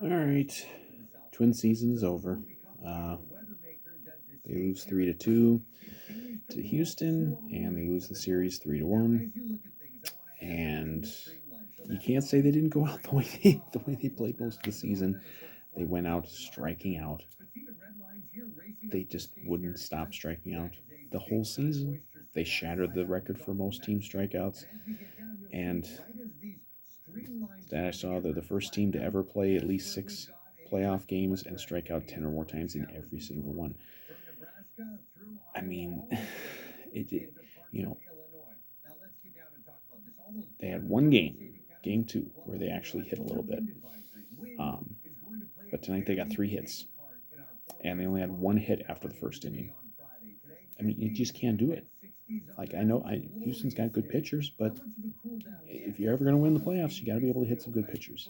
All right, Twin season is over. Uh, they lose 3-2 to Houston, and they lose the series 3-1. And you can't say they didn't go out the way they played most of the season. They went out striking out. They just wouldn't stop striking out the whole season. They shattered the record for most team strikeouts, and that I saw they're the first team to ever play at least 6 playoff games and strike out 10 or more times in every single one. I mean, it you know, they had one game 2, where they actually hit a little bit. Um, but tonight they got 3 hits, and they only had one hit after the first inning. I mean, you just can't do it. Like, Houston's got good pitchers, but if you're ever going to win the playoffs, you got to be able to hit some good pitchers.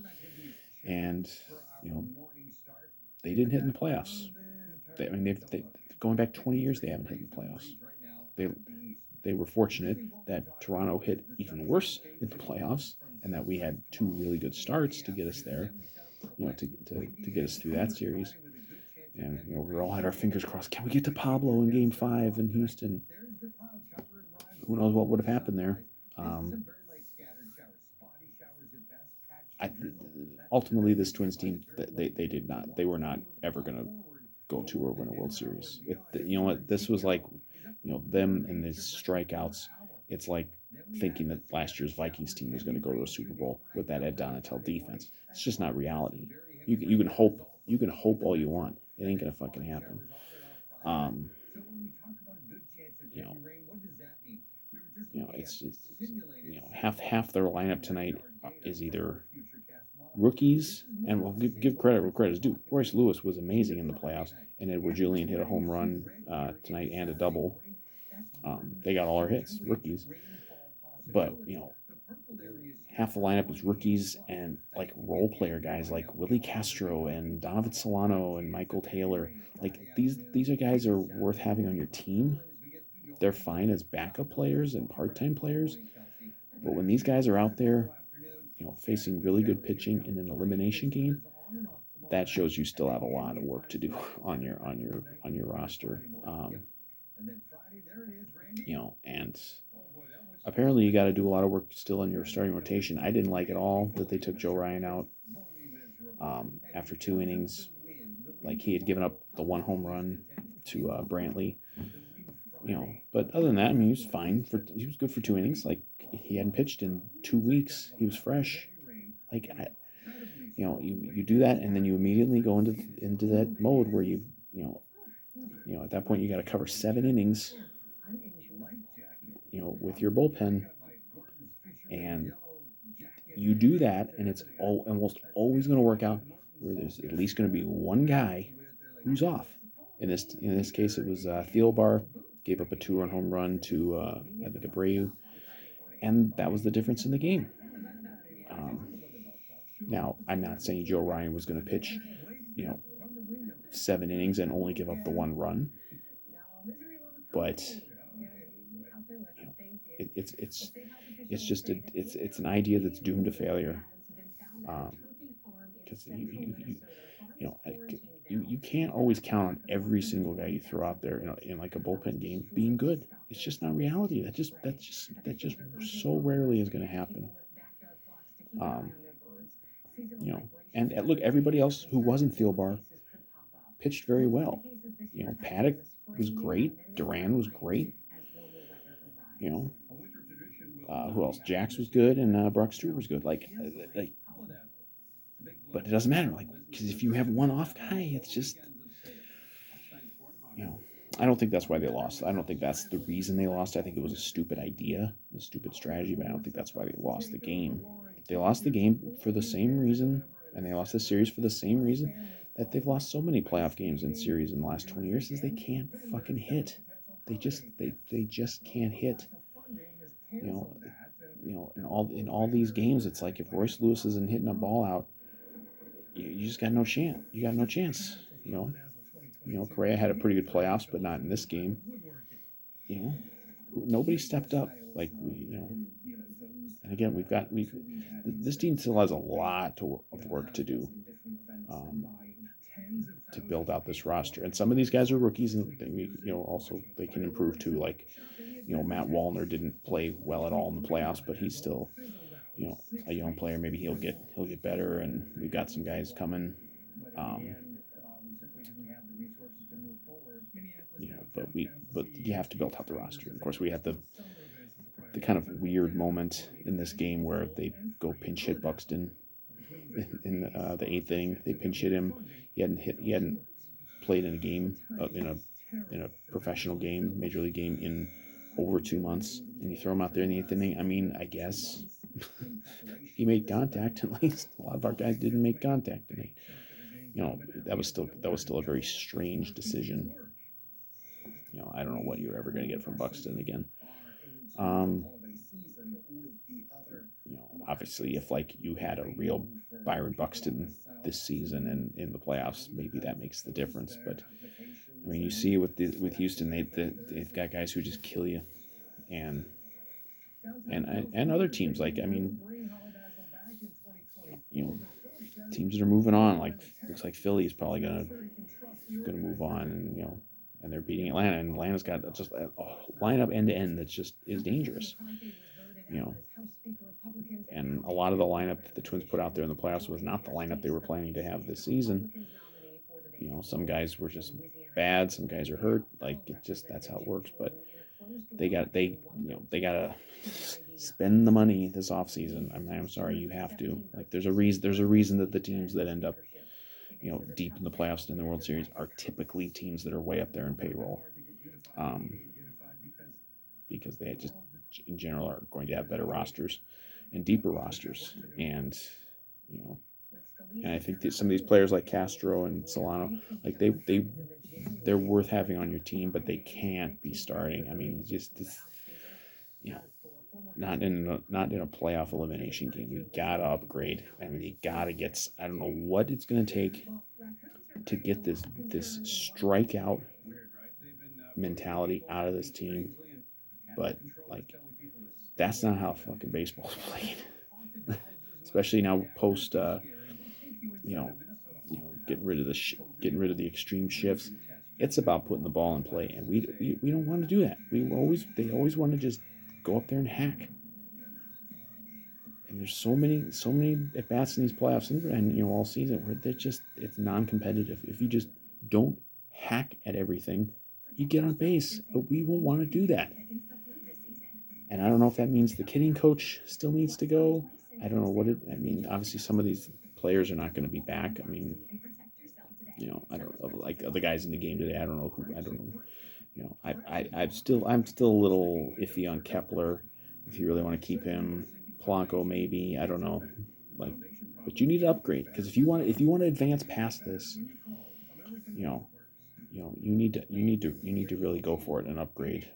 And you know, they didn't hit in the playoffs. They going back 20 years, they haven't hit in the playoffs. They they were fortunate that Toronto hit even worse in the playoffs, and that we had 2 really good starts to get us there. To get us through that series. And we all had our fingers crossed. Can we get to Pablo in Game 5 in Houston? Who knows what would have happened there? I, Ultimately, this Twins team, they did not. They were not ever going to go to or win a World Series. You know what? This was like, them and these strikeouts. It's like thinking that last year's Vikings team was going to go to a Super Bowl with that Ed Donatel defense. It's just not reality. You can hope. You can hope all you want. It ain't gonna fucking happen. Um, you know, it's half their lineup tonight is either rookies, and we'll give credit where credit is due. Royce Lewis was amazing in the playoffs, and Edward Julian hit a home run tonight and a double. They got all our hits, rookies. But half the lineup is rookies and like role player guys like Willie Castro and Donovan Solano and Michael Taylor. Like these are guys that are worth having on your team. They're fine as backup players and part-time players, but when these guys are out there, facing really good pitching in an elimination game, that shows you still have a lot of work to do on your roster. And apparently you got to do a lot of work still in your starting rotation. I didn't like at all that they took Joe Ryan out after 2 innings. Like, he had given up the one home run to Brantley. But other than that, I mean, he was fine. He was good for 2 innings. Like, he hadn't pitched in 2 weeks. He was fresh. Like, you do that, and then you immediately go into that mode where at that point you got to cover 7 innings, with your bullpen, and you do that, and it's almost always going to work out where there's at least going to be one guy who's off. In this case, it was Thielbar gave up a 2-run home run to I think Abreu, and that was the difference in the game. Now, I'm not saying Joe Ryan was going to pitch, 7 innings and only give up the 1 run, but it's just it's an idea that's doomed to failure. Because you can't always count on every single guy you throw out there in like a bullpen game being good. It's just not reality. That just so rarely is going to happen. And look, everybody else who wasn't Thielbar pitched very well. Paddock was great. Duran was great. Who else? Jax was good, and Brock Stewart was good. But it doesn't matter. Like, because if you have one off guy, it's just, I don't think that's why they lost. I don't think that's the reason they lost. I think it was a stupid idea, a stupid strategy, but I don't think that's why they lost the game. They lost the game for the same reason, and they lost the series for the same reason that they've lost so many playoff games and series in the last 20 years, is they can't fucking hit. They just can't hit. In all these games, it's like if Royce Lewis isn't hitting a ball out, you just got no chance. You got no chance. Correa had a pretty good playoffs, but not in this game. Nobody stepped up. Like, and again, this team still has a lot of work to do. um, to build out this roster. And some of these guys are rookies, and also they can improve too. Like Matt Wallner didn't play well at all in the playoffs, but he's still a young player. Maybe he'll get better, and we've got some guys coming. Um, but you have to build out the roster. Of course, we had the kind of weird moment in this game where they go pinch hit Buxton in the eighth inning. They pinch hit him. He hadn't played in a game in a professional game, major league game in over 2 months, and you throw him out there in the eighth inning. I mean, I guess he made contact. At least a lot of our guys didn't make contact tonight. That was still a very strange decision. I don't know what you're ever going to get from Buxton again. Obviously, if like you had a real Byron Buxton this season and in the playoffs, maybe that makes the difference. But I mean, you see with Houston, they've got guys who just kill you, and other teams like teams that are moving on. Like looks like Philly's probably gonna move on, and they're beating Atlanta, and Atlanta's got just a lineup end to end that just is dangerous. And a lot of the lineup that the Twins put out there in the playoffs was not the lineup they were planning to have this season. Some guys were just bad, some guys are hurt. Like that's how it works. But they got to spend the money this offseason. I'm sorry, you have to. Like there's a reason that the teams that end up deep in the playoffs and in the World Series are typically teams that are way up there in payroll, because they just in general are going to have better rosters and deeper rosters, and I think that some of these players like Castro and Solano, like they're worth having on your team, but they can't be starting. I mean, just this, not in a playoff elimination game. We gotta upgrade. I mean, you gotta get. I don't know what it's gonna take to get this strikeout mentality out of this team, but like that's not how fucking baseball's played. Especially now post, getting rid of the extreme shifts. It's about putting the ball in play, and we don't want to do that. They always want to just go up there and hack. And there's so many at bats in these playoffs and all season where it's non-competitive. If you just don't hack at everything, you get on base. But we won't want to do that. And I don't know if that means the hitting coach still needs to go. I don't know what it. I mean, obviously some of these players are not going to be back. I mean, I don't know, like the guys in the game today. I don't know who. I don't know. I'm still a little iffy on Kepler. If you really want to keep him, Polanco maybe. I don't know. Like, but you need to upgrade, because if you want to advance past this, you need to really go for it and upgrade.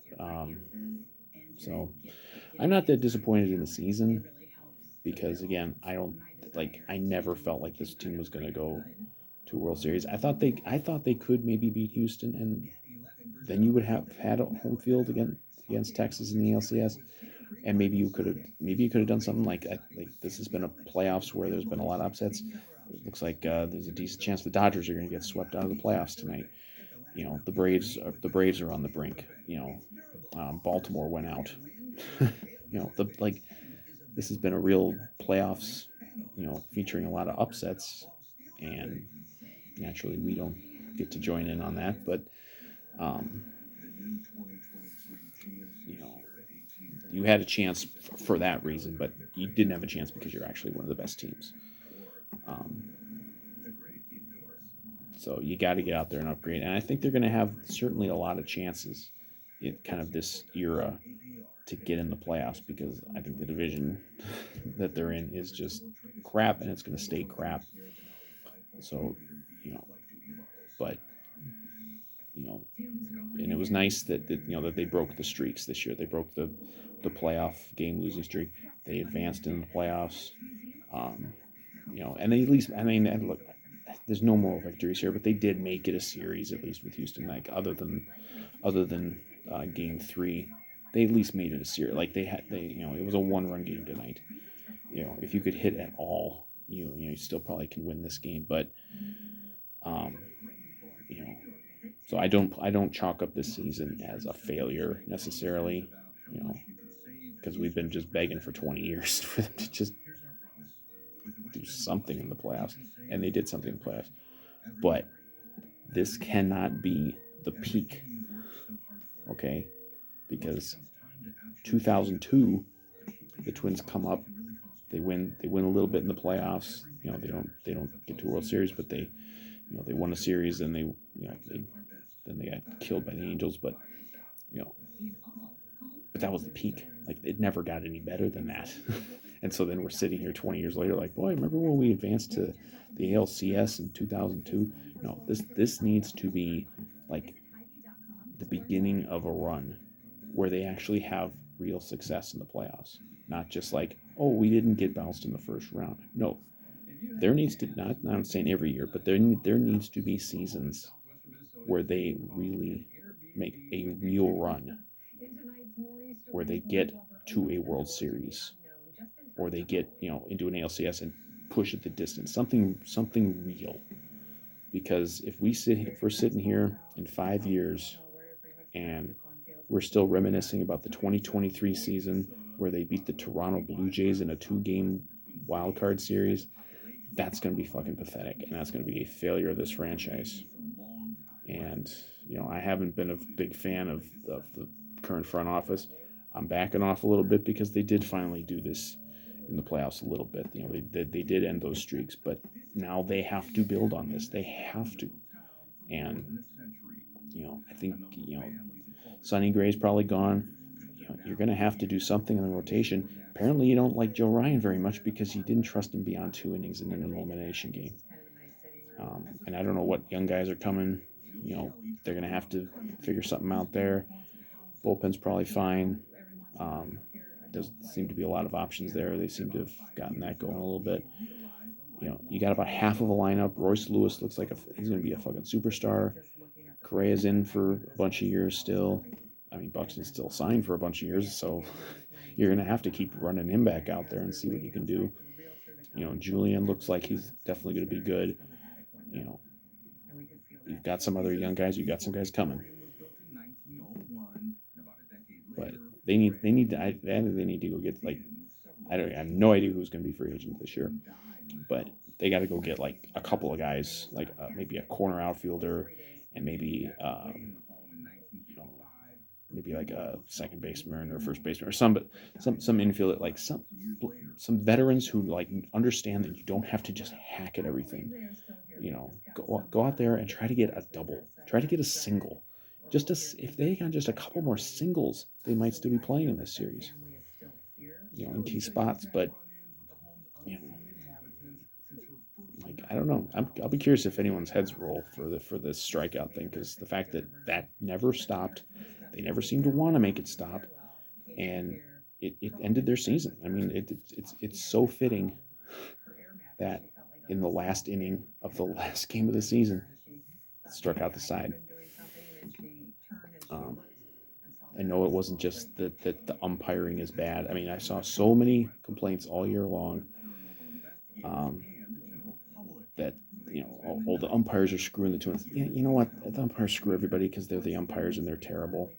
So I'm not that disappointed in the season, because again, I never felt like this team was going to go to a World Series. I thought they could maybe beat Houston, and then you would have had a home field against Texas in the ALCS, and maybe you could have done something like this has been a playoffs where there's been a lot of upsets. It looks like there's a decent chance the Dodgers are going to get swept out of the playoffs tonight. The Braves are on the brink. Baltimore went out. This has been a real playoffs, featuring a lot of upsets, and naturally we don't get to join in on that. But um, you had a chance for that reason, but you didn't have a chance because you're actually one of the best teams. So you got to get out there and upgrade, and I think they're going to have certainly a lot of chances in kind of this era to get in the playoffs, because I think the division that they're in is just crap, and it's going to stay crap. So, but and it was nice that they broke the streaks this year. They broke the playoff game losing streak. They advanced in the playoffs. And they at least, I mean, and look, there's no moral victories here, but they did make it a series, at least with Houston. Like other than game 3, they at least made it a series. Like it was a 1-run game tonight. If you could hit at all, you still probably can win this game. But Um, you know, so I don't chalk up this season as a failure necessarily. You know, because we've been just begging for 20 years for them to just do something in the playoffs, and they did something in the playoffs. But this cannot be the peak, okay? Because 2002, the Twins come up, they win a little bit in the playoffs. You know, they don't get to a World Series, but they won a series, and then they got killed by the Angels. But you know, but that was the peak. Like it never got any better than that. And so then we're sitting here 20 years later, like, boy, remember when we advanced to the ALCS in 2002? No, this needs to be like the beginning of a run where they actually have real success in the playoffs, not just like, oh, we didn't get bounced in the first round. No, there needs to not I'm saying every year, but there needs to be seasons where they really make a real run, where they get to a World Series, or they get into an ALCS and push it the distance, something real. Because if we're sitting here in 5 years and we're still reminiscing about the 2023 season where they beat the Toronto Blue Jays in a 2-game wild card series, that's going to be fucking pathetic, and that's going to be a failure of this franchise. And I haven't been a big fan of the current front office. I'm backing off a little bit because they did finally do this in the playoffs a little bit. They did end those streaks, but now they have to build on this. They have to, and I think Sonny Gray's probably gone. You're going to have to do something in the rotation. Apparently, you don't like Joe Ryan very much because you didn't trust him beyond 2 innings in an elimination game. And I don't know what young guys are coming. They're going to have to figure something out there. Bullpen's probably fine. Um, there seem to be a lot of options there. They seem to have gotten that going a little bit. You got about half of a lineup. Royce Lewis looks like he's going to be a fucking superstar. Correa's in for a bunch of years still. I mean, Buxton's still signed for a bunch of years, so you're going to have to keep running him back out there and see what he can do. Julian looks like he's definitely going to be good. You know, you've got some other young guys. You've got some guys coming, but they need to. They need to go get like I have no idea who's going to be free agent this year, but they got to go get like a couple of guys, like maybe a corner outfielder, and maybe maybe like a second baseman or first baseman or some infield, like some veterans who like understand that you don't have to just hack at everything. Go out there and try to get a double, try to get a single. If they got just a couple more singles, they might still be playing in this series. In key spots, but you know, like I don't know. I'll be curious if anyone's heads roll for this strikeout thing, because the fact that never stopped, they never seemed to want to make it stop, and it ended their season. I mean, it's so fitting that in the last inning of the last game of the season, struck out the side. Um, I know it wasn't just that the umpiring is bad. I mean, I saw so many complaints all year long, um, that all the umpires are screwing the Twins. You know what? The umpires screw everybody because they're the umpires and they're terrible.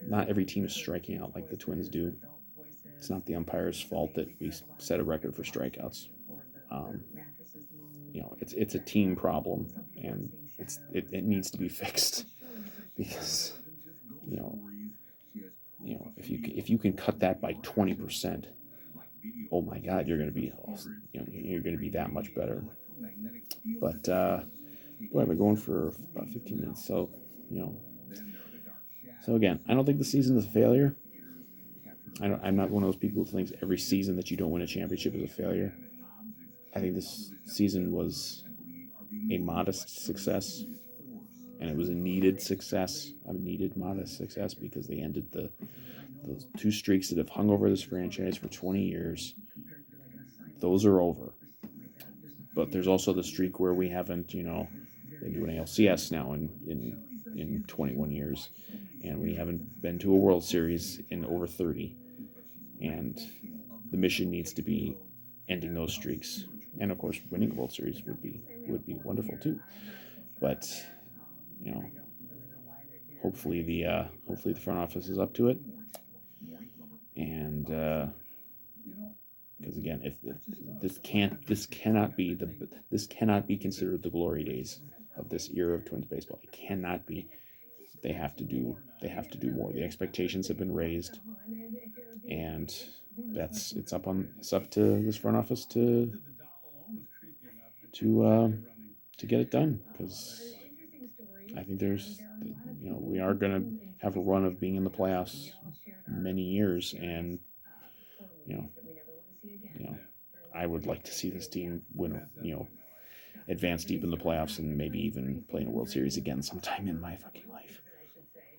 Not every team is striking out like the Twins do. It's not the umpires' fault that we set a record for strikeouts. Um, it's a team problem, and it needs to be fixed because you know if you can cut that by 20%, oh my God, you're going to be you're going to be that much better. But boy, I've been going for about 15 minutes, so you know. So again, I don't think the season is a failure. I'm not one of those people who thinks every season that you don't win a championship is a failure. I think this season was a modest success, and it was a needed success, a needed modest success, because they ended those two streaks that have hung over this franchise for 20 years. Those are over. But there's also the streak where we haven't, been to an ALCS now in 21 years, and we haven't been to a World Series in over 30. And the mission needs to be ending those streaks. And of course, winning the World Series would be wonderful too. But you know, hopefully the front office is up to it, and because again, if this cannot be considered the glory days of this era of Twins baseball. It cannot be. They have to do more. The expectations have been raised, and it's up to this front office to get it done, because I think we are going to have a run of being in the playoffs many years, and you know you know I would like to see this team win, advance deep in the playoffs and maybe even play in a World Series again sometime in my fucking